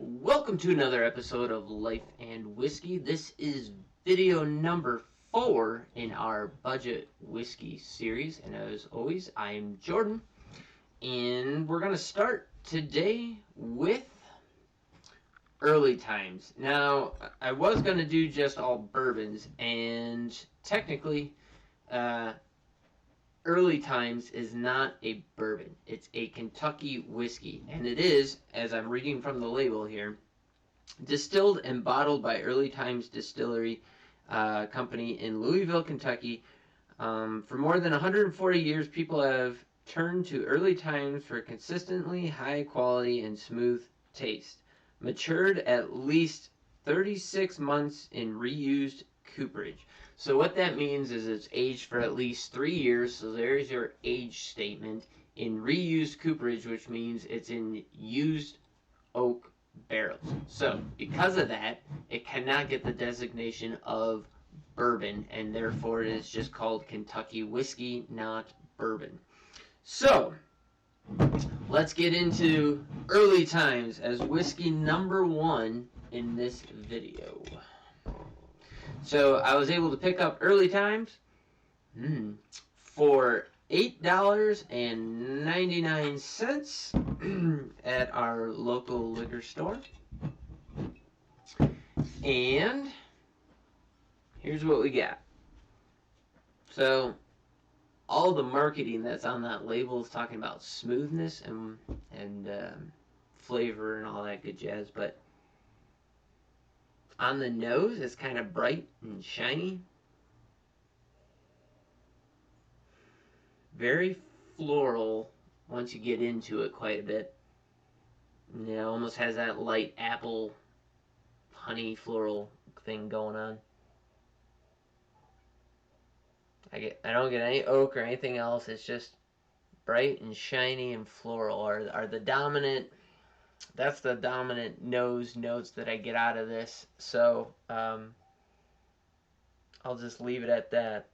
Welcome to another episode of Life and Whiskey. This is video number 4 in our Budget Whiskey series. And as always, I'm Jordan. And we're going to start today with early times. Now, I was going to do just all bourbons. And technically, early times is not a bourbon. It's a Kentucky whiskey. And it is, as I'm reading from the label here, distilled and bottled by Early Times Distillery Company in Louisville, Kentucky. For more than 140 years, people have turned to Early Times for consistently high quality and smooth taste. Matured at least 36 months in reused cooperage. So what that means is it's aged for at least 3 years, so there's your age statement, in reused cooperage, which means it's in used oak barrels. So because of that, it cannot get the designation of bourbon, and therefore it is just called Kentucky whiskey, not bourbon. So let's get into early times as whiskey number 1 in this video. So I was able to pick up Early Times for $8.99 at our local liquor store. And here's what we got. So all the marketing that's on that label is talking about smoothness and flavor and all that good jazz, but on the nose, it's kind of bright and shiny. Very floral once you get into it quite a bit. You know, almost has that light apple, honey floral thing going on. I don't get any oak or anything else. It's just bright and shiny and floral are the dominant. That's the dominant nose notes that I get out of this. So I'll just leave it at that.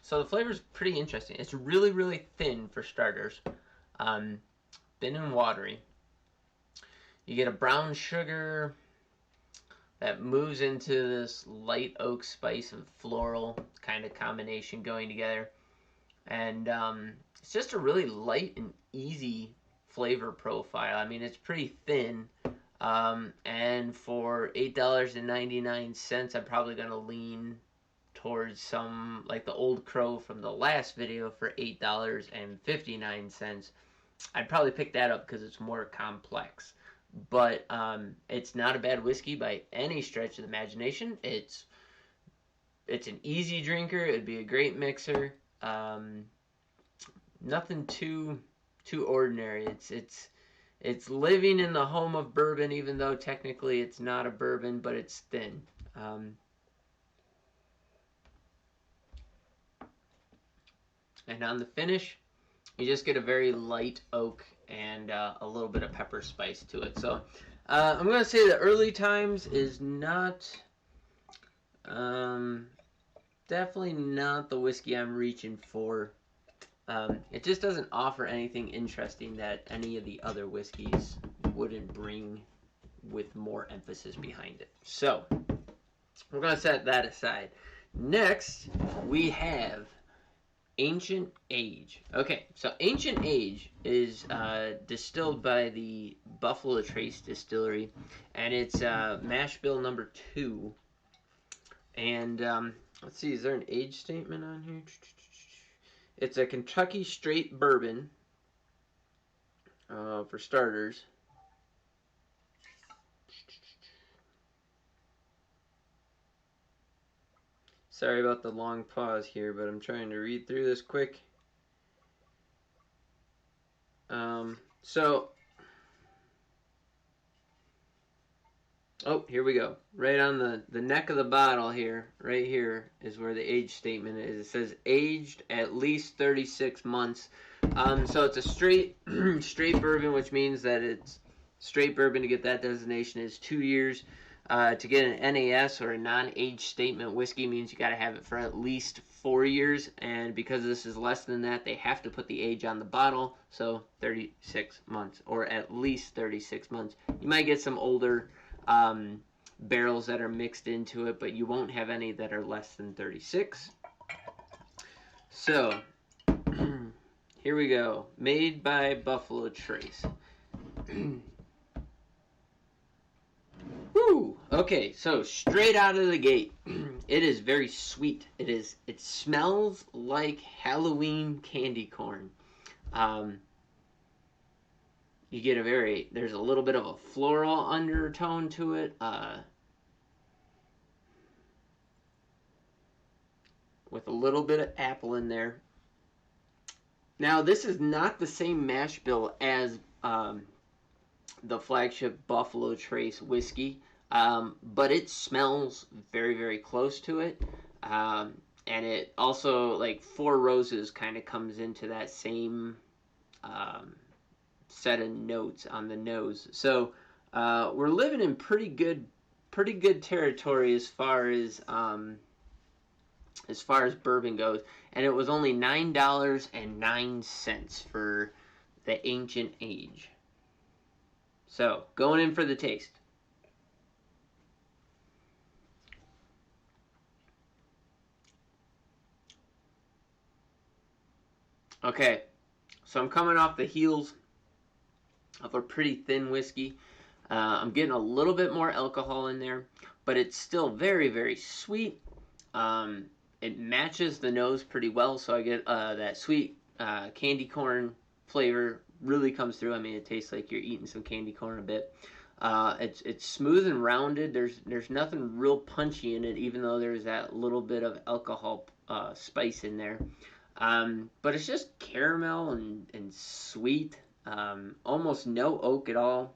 So the flavor is pretty interesting. It's really, really thin for starters. Thin and watery. You get a brown sugar that moves into this light oak spice and floral kind of combination going together. And it's just a really light and easy flavor profile. I mean, it's pretty thin. And for $8.99, I'm probably going to lean towards some, like the Old Crow from the last video for $8.59. I'd probably pick that up because it's more complex. But it's not a bad whiskey by any stretch of the imagination. It's an easy drinker. It'd be a great mixer. Nothing too ordinary. It's living in the home of bourbon, even though technically it's not a bourbon, but it's thin. And on the finish, you just get a very light oak and a little bit of pepper spice to it. So I'm going to say that Early Times is not, definitely not the whiskey I'm reaching for. It just doesn't offer anything interesting that any of the other whiskeys wouldn't bring with more emphasis behind it. So we're going to set that aside. Next, we have Ancient Age. Okay, so Ancient Age is distilled by the Buffalo Trace Distillery, and it's mash bill number 2. And let's see, is there an age statement on here? It's a Kentucky straight bourbon, for starters. Sorry about the long pause here, but I'm trying to read through this quick. Here we go. Right on the neck of the bottle here, right here, is where the age statement is. It says aged at least 36 months. So it's a straight bourbon, which means that it's straight bourbon to get that designation is 2 years. To get an NAS or a non-age statement whiskey means you got to have it for at least 4 years, and because this is less than that, they have to put the age on the bottle, so 36 months, or at least 36 months. You might get some older barrels that are mixed into it, but you won't have any that are less than 36. So, here we go. Made by Buffalo Trace. Woo! Okay, so straight out of the gate, it is very sweet. It smells like Halloween candy corn. You get there's a little bit of a floral undertone to it. With a little bit of apple in there. Now, this is not the same mash bill as the flagship Buffalo Trace whiskey, but it smells very, very close to it. And it also, like, Four Roses kind of comes into that same set of notes on the nose. So we're living in pretty good territory as far as bourbon goes, and it was only $9.09 for the Ancient Age. So, going in for the taste. Okay, so I'm coming off the heels of a pretty thin whiskey. I'm getting a little bit more alcohol in there, but it's still very, very sweet. It matches the nose pretty well, so I get that sweet candy corn flavor really comes through. I mean, it tastes like you're eating some candy corn a bit. It's smooth and rounded. There's nothing real punchy in it, even though there's that little bit of alcohol spice in there. But it's just caramel and sweet. Almost no oak at all.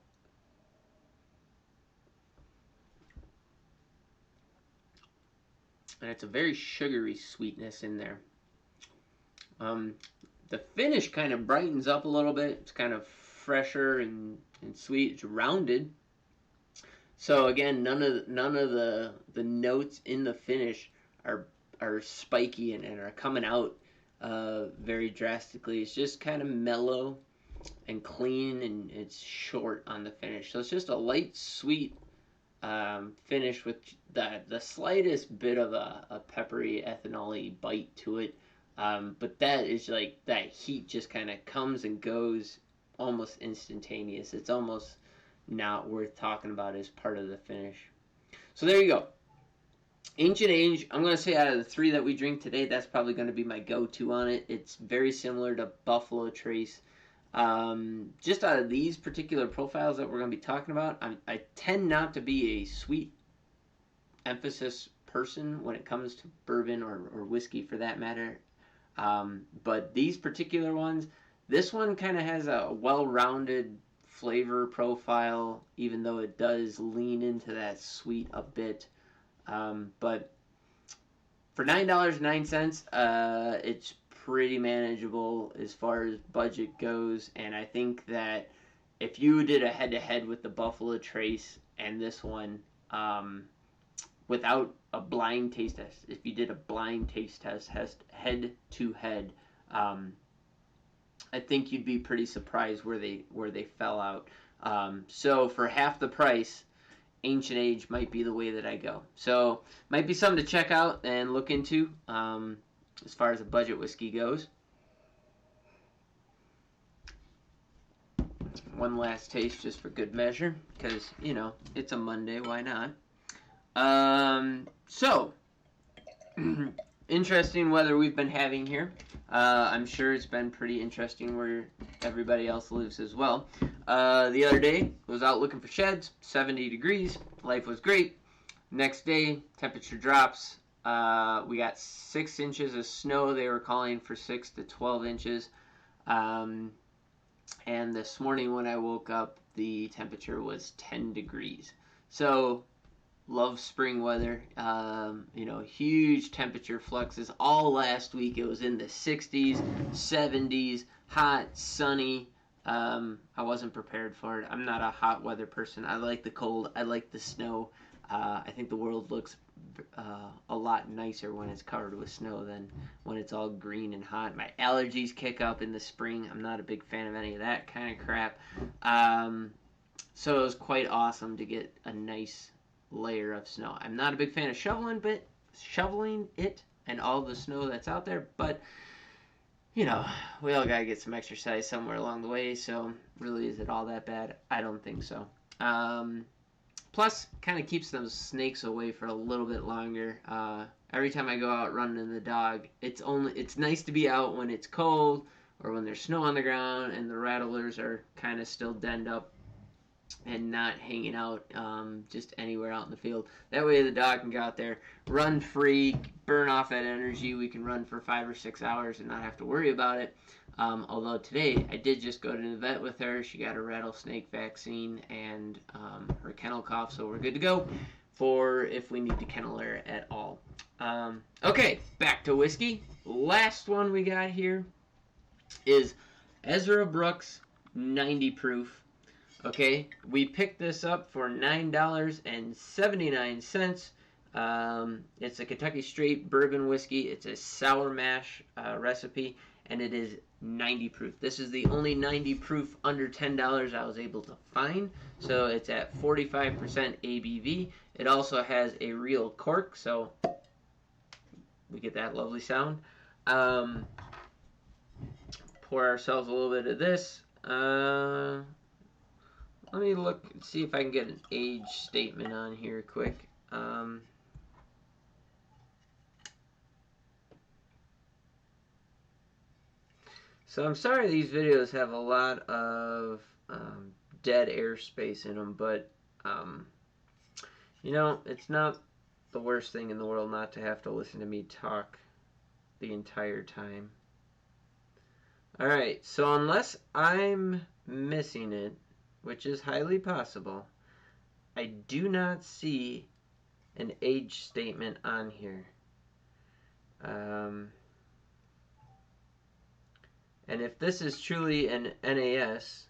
And it's a very sugary sweetness in there. The finish kind of brightens up a little bit. It's kind of fresher and sweet. It's rounded. So again, none of the notes in the finish are spiky and are coming out very drastically. It's just kind of mellow and clean, and it's short on the finish. So it's just a light, sweet finish with the slightest bit of a peppery, ethanol-y bite to it. But that is like, that heat just kind of comes and goes almost instantaneous. It's almost not worth talking about as part of the finish. So there you go. Ancient Age, I'm going to say out of the three that we drink today, that's probably going to be my go-to on it. It's very similar to Buffalo Trace. Just out of these particular profiles that we're going to be talking about, I tend not to be a sweet emphasis person when it comes to bourbon or whiskey for that matter. But these particular ones, this one kind of has a well-rounded flavor profile, even though it does lean into that sweet a bit. But for $9.09, it's pretty manageable as far as budget goes, and I think that if you did a head-to-head with the Buffalo Trace and this one, without a blind taste test, if you did a blind taste test head-to-head, I think you'd be pretty surprised where they fell out. So for half the price, Ancient Age might be the way that I go. So might be something to check out and look into as far as a budget whiskey goes. One last taste just for good measure, because, you know, it's a Monday, why not? So, interesting weather we've been having here. I'm sure it's been pretty interesting where everybody else lives as well. The other day, was out looking for sheds, 70 degrees, life was great. Next day, temperature drops. We got 6 inches of snow. They were calling for 6 to 12 inches. And this morning when I woke up, the temperature was 10 degrees. So, love spring weather. You know, huge temperature fluxes. All last week it was in the 60s, 70s, hot, sunny. I wasn't prepared for it. I'm not a hot weather person. I like the cold. I like the snow. I think the world looks a lot nicer when it's covered with snow than when it's all green and hot. My allergies kick up in the spring. I'm not a big fan of any of that kind of crap. So it was quite awesome to get a nice layer of snow. I'm not a big fan of shoveling it and all the snow that's out there, but you know, we all gotta get some exercise somewhere along the way, so really, is it all that bad? I don't think so. Plus, kind of keeps those snakes away for a little bit longer. Every time I go out running the dog, it's nice to be out when it's cold or when there's snow on the ground and the rattlers are kind of still denned up and not hanging out just anywhere out in the field. That way the dog can go out there, run free, burn off that energy. We can run for 5 or 6 hours and not have to worry about it. Although today I did just go to the vet with her. She got a rattlesnake vaccine and her kennel cough, so we're good to go for if we need to kennel her at all. Okay, back to whiskey. Last one we got here is Ezra Brooks 90 proof. Okay, we picked this up for $9.79. It's a Kentucky straight bourbon whiskey. It's a sour mash recipe, and it is 90 proof. This is the only 90 proof under $10 I was able to find. So it's at 45% ABV. It also has a real cork, so we get that lovely sound. Pour ourselves a little bit of this. Let me look and see if I can get an age statement on here quick. So I'm sorry these videos have a lot of dead airspace in them, but you know, it's not the worst thing in the world not to have to listen to me talk the entire time. Alright, so unless I'm missing it, which is highly possible, I do not see an age statement on here. And if this is truly an NAS,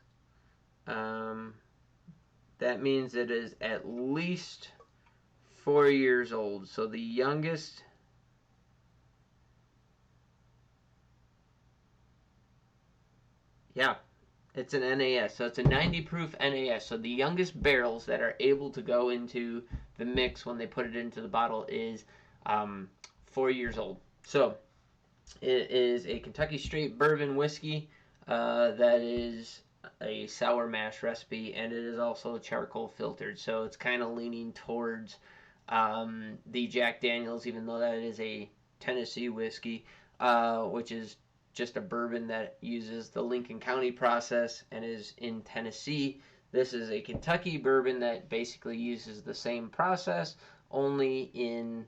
that means it is at least 4 years old. So the youngest it's an NAS, so it's a 90 proof NAS. So the youngest barrels that are able to go into the mix when they put it into the bottle is 4 years old. So it is a Kentucky straight bourbon whiskey that is a sour mash recipe, and it is also charcoal filtered. So it's kind of leaning towards the Jack Daniels, even though that is a Tennessee whiskey, which is just a bourbon that uses the Lincoln County process and is in Tennessee. This is a Kentucky bourbon that basically uses the same process, only in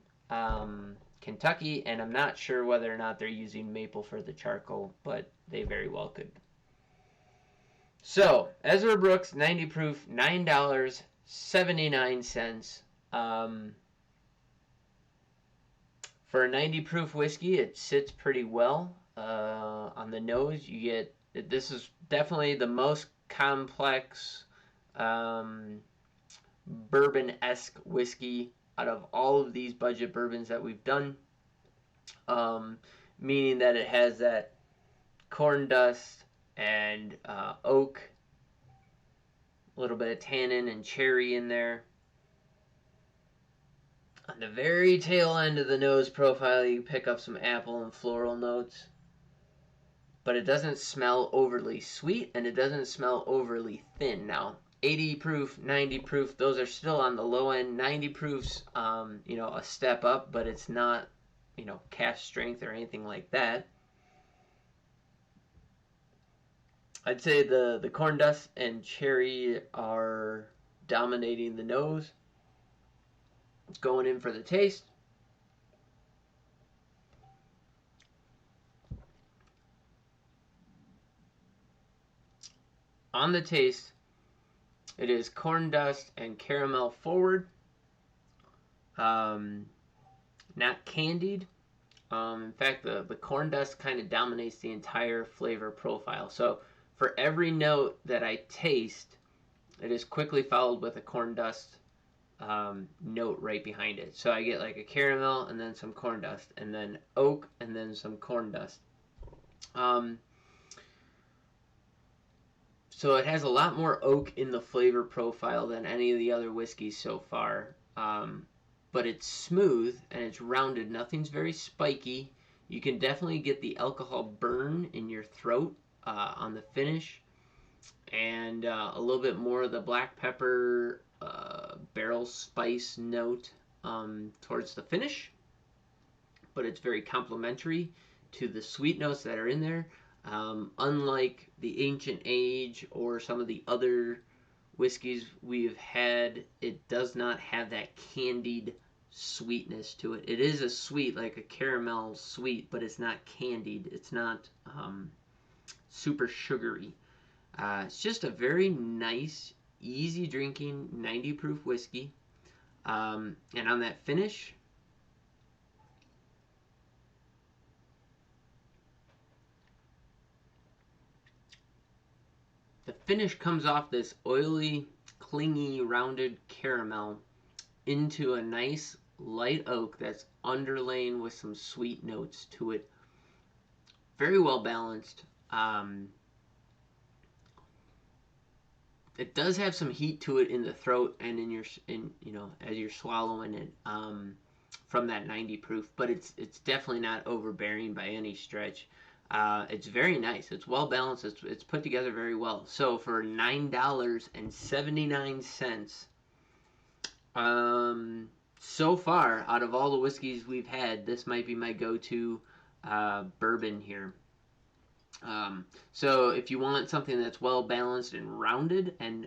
Kentucky, and I'm not sure whether or not they're using maple for the charcoal, but they very well could. So, Ezra Brooks 90 proof, $9.79. For a 90 proof whiskey, it sits pretty well. On the nose, you get, this is definitely the most complex bourbon-esque whiskey out of all of these budget bourbons that we've done, meaning that it has that corn dust and oak, a little bit of tannin and cherry in there. On the very tail end of the nose profile, you pick up some apple and floral notes. But it doesn't smell overly sweet, and it doesn't smell overly thin. Now, 80 proof, 90 proof, those are still on the low end. 90 proof's, you know, a step up, but it's not, you know, cask strength or anything like that. I'd say the corn dust and cherry are dominating the nose. Going in for the taste. On the taste, it is corn dust and caramel forward, not candied. In fact, the corn dust kind of dominates the entire flavor profile. So for every note that I taste, it is quickly followed with a corn dust note right behind it. So I get like a caramel and then some corn dust, and then oak and then some corn dust. So it has a lot more oak in the flavor profile than any of the other whiskeys so far. But it's smooth and it's rounded. Nothing's very spiky. You can definitely get the alcohol burn in your throat on the finish. And a little bit more of the black pepper barrel spice note towards the finish. But it's very complementary to the sweet notes that are in there. Unlike the Ancient Age or some of the other whiskeys we've had, it does not have that candied sweetness to it. It is a sweet, like a caramel sweet, but it's not candied. It's not super sugary. It's just a very nice, easy drinking 90 proof whiskey. And on that finish, the finish comes off this oily, clingy, rounded caramel into a nice light oak that's underlain with some sweet notes to it. Very well balanced. It does have some heat to it in the throat and as you're swallowing it from that 90 proof, but it's definitely not overbearing by any stretch. It's very nice. It's well balanced. It's put together very well. So for $9.79, so far out of all the whiskeys we've had, this might be my go-to bourbon here. So if you want something that's well balanced and rounded and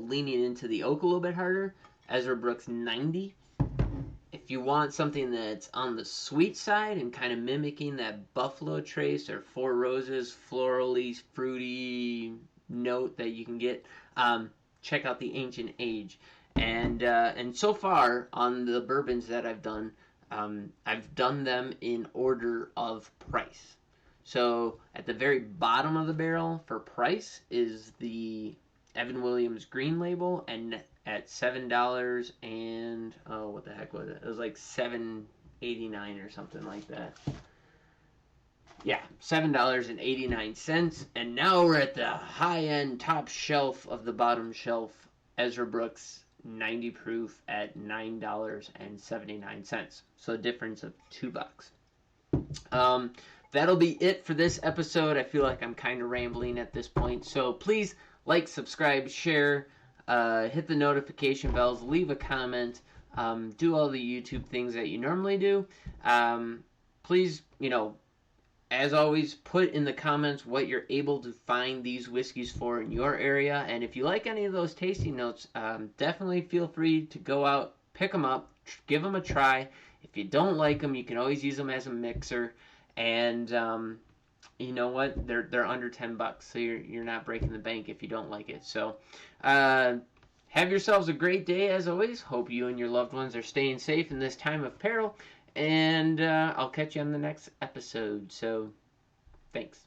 leaning into the oak a little bit harder, Ezra Brooks 90. If you want something that's on the sweet side and kind of mimicking that Buffalo Trace or Four Roses florally, fruity note that you can get, check out the Ancient Age. And so far on the bourbons that I've done them in order of price. So at the very bottom of the barrel for price is the Evan Williams Green Label, and at $7 and what the heck was it? It was like $7.89 or something like that. Yeah, $7.89. And now we're at the high-end top shelf of the bottom shelf, Ezra Brooks 90 proof at $9.79. So a difference of $2. That'll be it for this episode. I feel like I'm kind of rambling at this point. So please like, subscribe, share, hit the notification bells, leave a comment, do all the YouTube things that you normally do. Please, as always, put in the comments what you're able to find these whiskeys for in your area. And if you like any of those tasting notes, definitely feel free to go out, pick them up, give them a try. If you don't like them, you can always use them as a mixer. And you know what? They're under $10, so you're not breaking the bank if you don't like it. So have yourselves a great day as always. Hope you and your loved ones are staying safe in this time of peril. And I'll catch you on the next episode. So thanks.